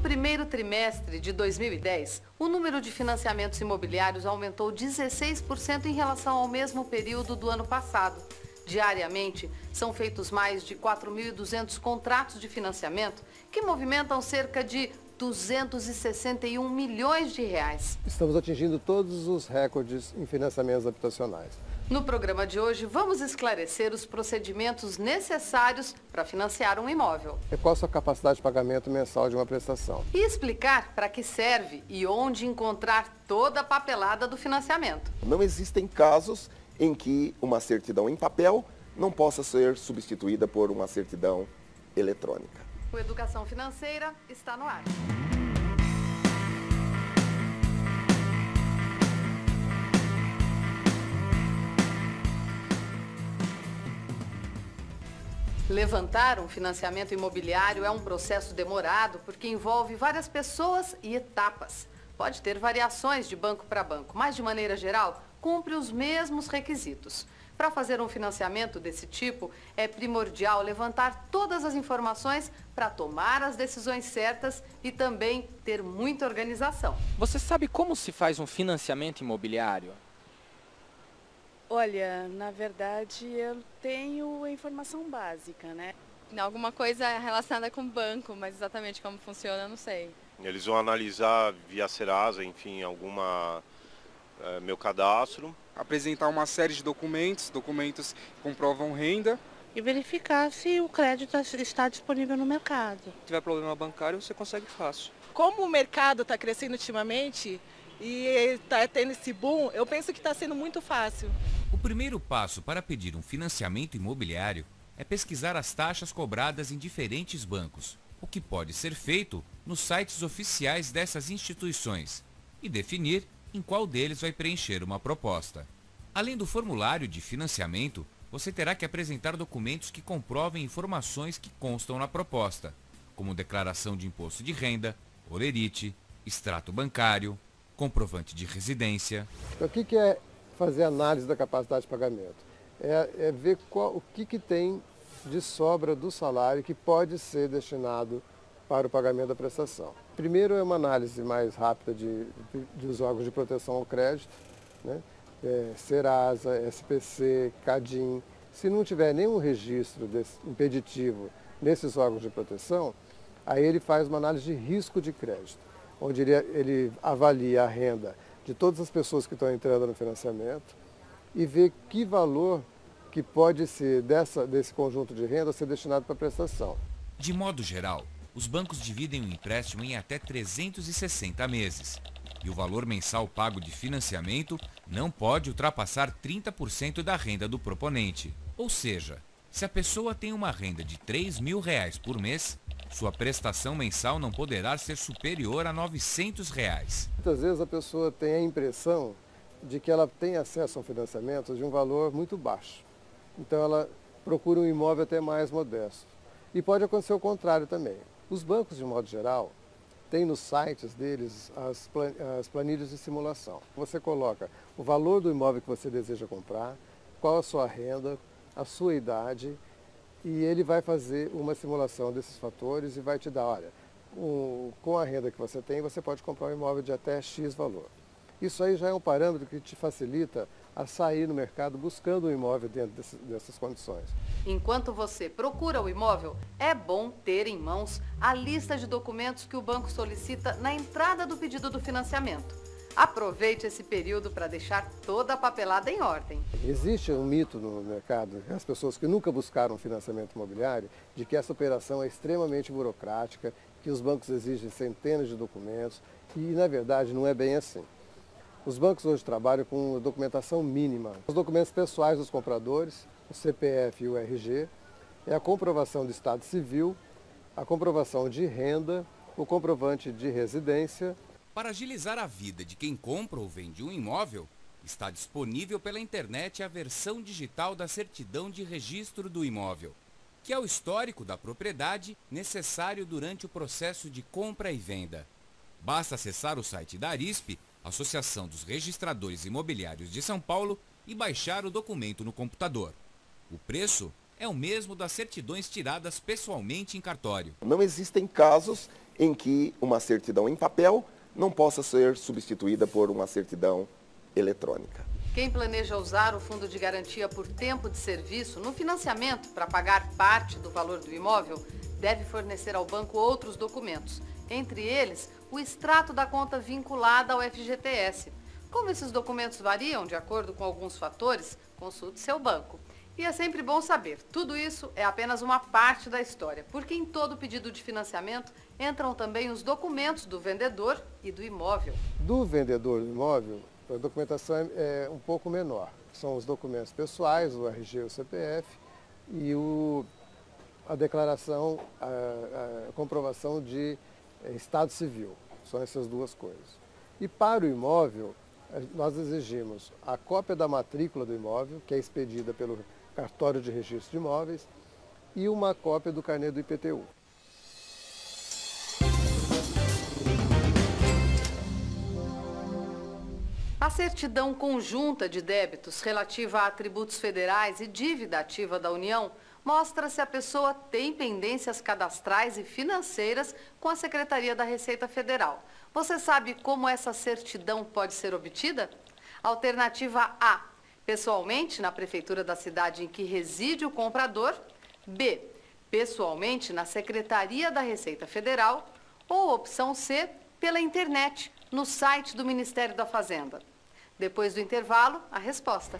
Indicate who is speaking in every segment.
Speaker 1: primeiro trimestre de 2010, o número de financiamentos imobiliários aumentou 16% em relação ao mesmo período do ano passado. Diariamente, são feitos mais de 4.200 contratos de financiamento que movimentam cerca de 261 milhões de reais.
Speaker 2: Estamos atingindo todos os recordes em financiamentos habitacionais.
Speaker 1: No programa de hoje, vamos esclarecer os procedimentos necessários para financiar um imóvel.
Speaker 2: Qual a sua capacidade de pagamento mensal de uma prestação?
Speaker 1: E explicar para que serve e onde encontrar toda a papelada do financiamento.
Speaker 3: Não existem casos em que uma certidão em papel não possa ser substituída por uma certidão eletrônica.
Speaker 1: O Educação Financeira está no ar. Levantar um financiamento imobiliário é um processo demorado porque envolve várias pessoas e etapas. Pode ter variações de banco para banco, mas de maneira geral, cumpre os mesmos requisitos. Para fazer um financiamento desse tipo, é primordial levantar todas as informações para tomar as decisões certas e também ter muita organização.
Speaker 4: Você sabe como se faz um financiamento imobiliário?
Speaker 5: Olha, na verdade eu tenho a informação básica, né?
Speaker 6: Alguma coisa relacionada com o banco, mas exatamente como funciona eu não sei.
Speaker 7: Eles vão analisar via Serasa, enfim, meu cadastro.
Speaker 8: Apresentar uma série de documentos que comprovam renda.
Speaker 9: E verificar se o crédito está disponível no mercado.
Speaker 10: Se tiver problema bancário, você consegue fácil.
Speaker 11: Como o mercado está crescendo ultimamente e está tendo esse boom, eu penso que está sendo muito fácil.
Speaker 12: O primeiro passo para pedir um financiamento imobiliário é pesquisar as taxas cobradas em diferentes bancos, o que pode ser feito nos sites oficiais dessas instituições, e definir em qual deles vai preencher uma proposta. Além do formulário de financiamento, você terá que apresentar documentos que comprovem informações que constam na proposta, como declaração de imposto de renda, holerite, extrato bancário, comprovante de residência.
Speaker 2: Então, o que é fazer análise da capacidade de pagamento? É ver o que tem de sobra do salário que pode ser destinado para o pagamento da prestação. Primeiro é uma análise mais rápida dos órgãos de proteção ao crédito, né? Serasa, SPC, Cadim. Se não tiver nenhum registro impeditivo nesses órgãos de proteção, aí ele faz uma análise de risco de crédito, onde ele avalia a renda de todas as pessoas que estão entrando no financiamento e vê que valor que pode ser desse conjunto de renda ser destinado para a prestação.
Speaker 12: De modo geral, os bancos dividem o empréstimo em até 360 meses. E o valor mensal pago de financiamento não pode ultrapassar 30% da renda do proponente. Ou seja, se a pessoa tem uma renda de R$3.000 por mês, sua prestação mensal não poderá ser superior a R$900.
Speaker 2: Muitas vezes a pessoa tem a impressão de que ela tem acesso a um financiamento de um valor muito baixo. Então ela procura um imóvel até mais modesto. E pode acontecer o contrário também. Os bancos, de modo geral, têm nos sites deles as planilhas de simulação. Você coloca o valor do imóvel que você deseja comprar, qual a sua renda, a sua idade, e ele vai fazer uma simulação desses fatores e vai te dar, olha, com a renda que você tem, você pode comprar um imóvel de até X valor. Isso aí já é um parâmetro que te facilita a sair no mercado buscando um imóvel dentro dessas condições.
Speaker 1: Enquanto você procura o imóvel, é bom ter em mãos a lista de documentos que o banco solicita na entrada do pedido do financiamento. Aproveite esse período para deixar toda a papelada em ordem.
Speaker 2: Existe um mito no mercado, as pessoas que nunca buscaram financiamento imobiliário, de que essa operação é extremamente burocrática, que os bancos exigem centenas de documentos e, na verdade, não é bem assim. Os bancos hoje trabalham com documentação mínima. Os documentos pessoais dos compradores, o CPF e o RG, é a comprovação do estado civil, a comprovação de renda, o comprovante de residência.
Speaker 12: Para agilizar a vida de quem compra ou vende um imóvel, está disponível pela internet a versão digital da certidão de registro do imóvel, que é o histórico da propriedade necessário durante o processo de compra e venda. Basta acessar o site da Arisp, Associação dos Registradores Imobiliários de São Paulo, e baixar o documento no computador. O preço é o mesmo das certidões tiradas pessoalmente em cartório.
Speaker 3: Não existem casos em que uma certidão em papel não possa ser substituída por uma certidão eletrônica.
Speaker 1: Quem planeja usar o Fundo de Garantia por tempo de serviço no financiamento para pagar parte do valor do imóvel deve fornecer ao banco outros documentos, entre eles o extrato da conta vinculada ao FGTS. Como esses documentos variam de acordo com alguns fatores, consulte seu banco. E é sempre bom saber, tudo isso é apenas uma parte da história, porque em todo pedido de financiamento entram também os documentos do vendedor e do imóvel.
Speaker 2: Do vendedor do imóvel, a documentação é um pouco menor. São os documentos pessoais, o RG e o CPF e a declaração, a comprovação de estado civil. São essas duas coisas. E para o imóvel, nós exigimos a cópia da matrícula do imóvel, que é expedida pelo cartório de registro de imóveis, e uma cópia do carnê do IPTU.
Speaker 1: A certidão conjunta de débitos relativa a atributos federais e dívida ativa da União mostra se a pessoa tem pendências cadastrais e financeiras com a Secretaria da Receita Federal. Você sabe como essa certidão pode ser obtida? Alternativa A, pessoalmente na prefeitura da cidade em que reside o comprador. B, pessoalmente na Secretaria da Receita Federal. Ou opção C, pela internet, no site do Ministério da Fazenda. Depois do intervalo, a resposta.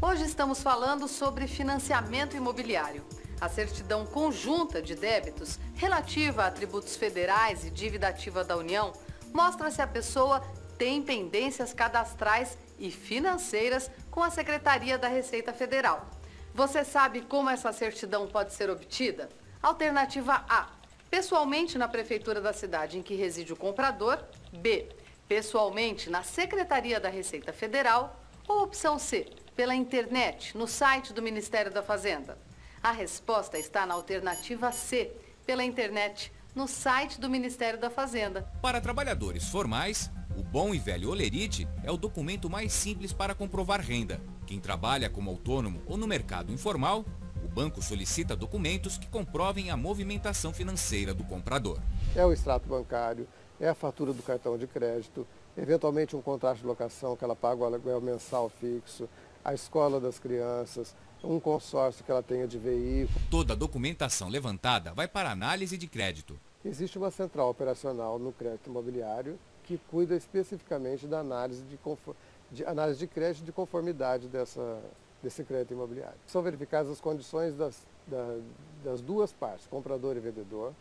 Speaker 1: Hoje estamos falando sobre financiamento imobiliário. A certidão conjunta de débitos relativa a atributos federais e dívida ativa da União mostra se a pessoa tem pendências cadastrais e financeiras com a Secretaria da Receita Federal. Você sabe como essa certidão pode ser obtida? Alternativa A, pessoalmente na prefeitura da cidade em que reside o comprador. B, pessoalmente na Secretaria da Receita Federal. Ou opção C, pela internet, no site do Ministério da Fazenda. A resposta está na alternativa C, pela internet, no site do Ministério da Fazenda.
Speaker 12: Para trabalhadores formais, o bom e velho Olerite é o documento mais simples para comprovar renda. Quem trabalha como autônomo ou no mercado informal, o banco solicita documentos que comprovem a movimentação financeira do comprador.
Speaker 2: É o extrato bancário, é a fatura do cartão de crédito, eventualmente um contrato de locação que ela paga o aluguel mensal fixo, a escola das crianças, um consórcio que ela tenha de veículo.
Speaker 12: Toda a documentação levantada vai para análise de crédito.
Speaker 2: Existe uma central operacional no crédito imobiliário que cuida especificamente da análise de crédito de conformidade desse crédito imobiliário. São verificadas as condições das duas partes, comprador e vendedor,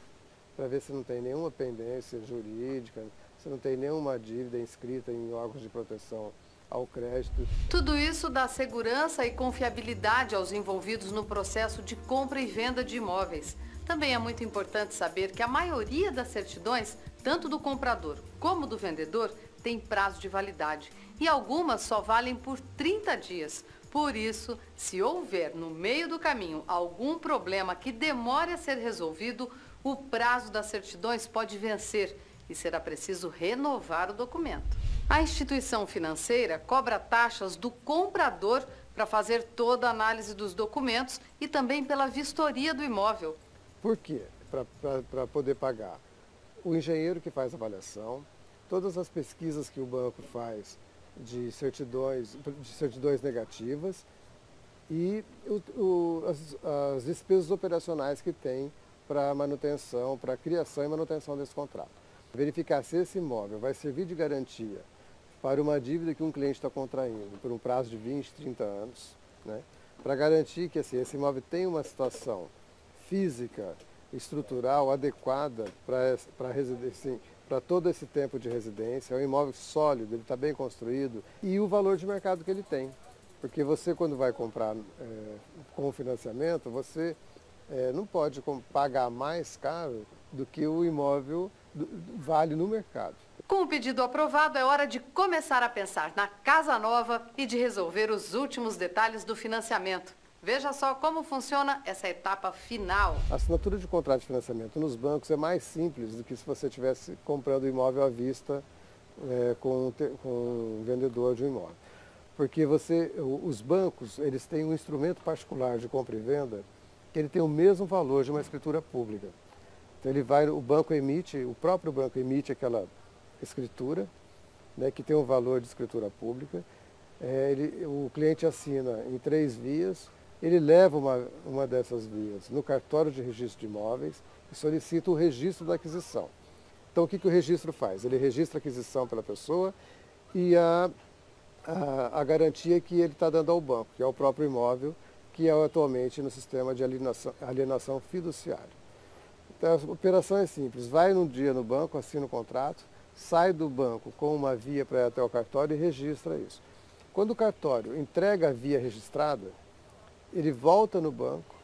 Speaker 2: para ver se não tem nenhuma pendência jurídica, se não tem nenhuma dívida inscrita em órgãos de proteção ao crédito.
Speaker 1: Tudo isso dá segurança e confiabilidade aos envolvidos no processo de compra e venda de imóveis. Também é muito importante saber que a maioria das certidões, tanto do comprador como do vendedor, tem prazo de validade e algumas só valem por 30 dias. Por isso, se houver no meio do caminho algum problema que demore a ser resolvido, o prazo das certidões pode vencer e será preciso renovar o documento. A instituição financeira cobra taxas do comprador para fazer toda a análise dos documentos e também pela vistoria do imóvel.
Speaker 2: Por quê? Para poder pagar o engenheiro que faz a avaliação, todas as pesquisas que o banco faz de certidões negativas e as despesas operacionais que tem para manutenção, para criação e manutenção desse contrato. Verificar se esse imóvel vai servir de garantia para uma dívida que um cliente está contraindo por um prazo de 20, 30 anos, né? Para garantir que esse imóvel tem uma situação física, estrutural, adequada para todo esse tempo de residência, é um imóvel sólido, ele está bem construído, e o valor de mercado que ele tem. Porque você, quando vai comprar com financiamento, você não pode pagar mais caro do que o imóvel vale no mercado.
Speaker 1: Com o pedido aprovado, é hora de começar a pensar na casa nova e de resolver os últimos detalhes do financiamento. Veja só como funciona essa etapa final.
Speaker 2: A assinatura de contrato de financiamento nos bancos é mais simples do que se você estivesse comprando o imóvel à vista com o vendedor de um imóvel. Porque os bancos, eles têm um instrumento particular de compra e venda que ele tem o mesmo valor de uma escritura pública. Então o próprio banco emite aquela escritura, né, que tem um valor de escritura pública. O cliente assina em 3 vias, ele leva uma dessas vias no cartório de registro de imóveis e solicita o registro da aquisição. Então, o que o registro faz? Ele registra a aquisição pela pessoa e a garantia que ele está dando ao banco, que é o próprio imóvel, que é atualmente no sistema de alienação fiduciária. Então, a operação é simples. Vai num dia no banco, assina o contrato, sai do banco com uma via para ir até o cartório e registra isso. Quando o cartório entrega a via registrada, ele volta no banco,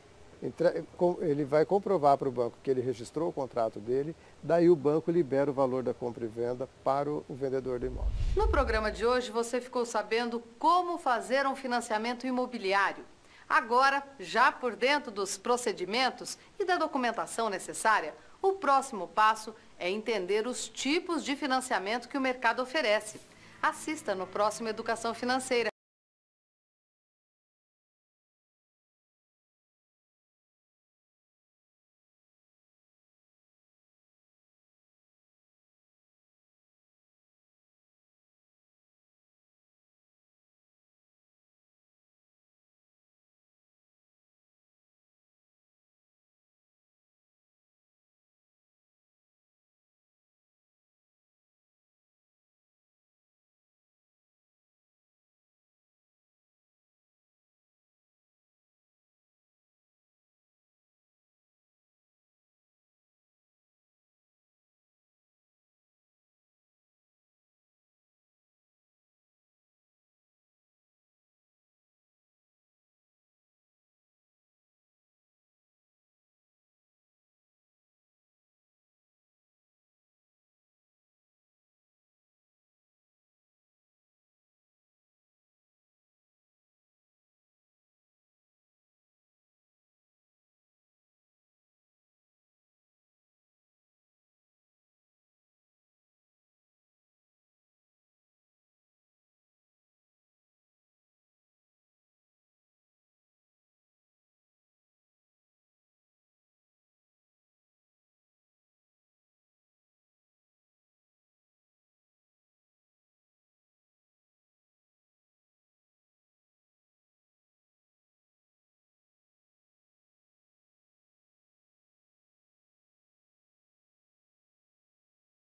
Speaker 2: ele vai comprovar para o banco que ele registrou o contrato dele, daí o banco libera o valor da compra e venda para o vendedor do imóvel.
Speaker 1: No programa de hoje você ficou sabendo como fazer um financiamento imobiliário. Agora, já por dentro dos procedimentos e da documentação necessária, o próximo passo é entender os tipos de financiamento que o mercado oferece. Assista no próximo Educação Financeira.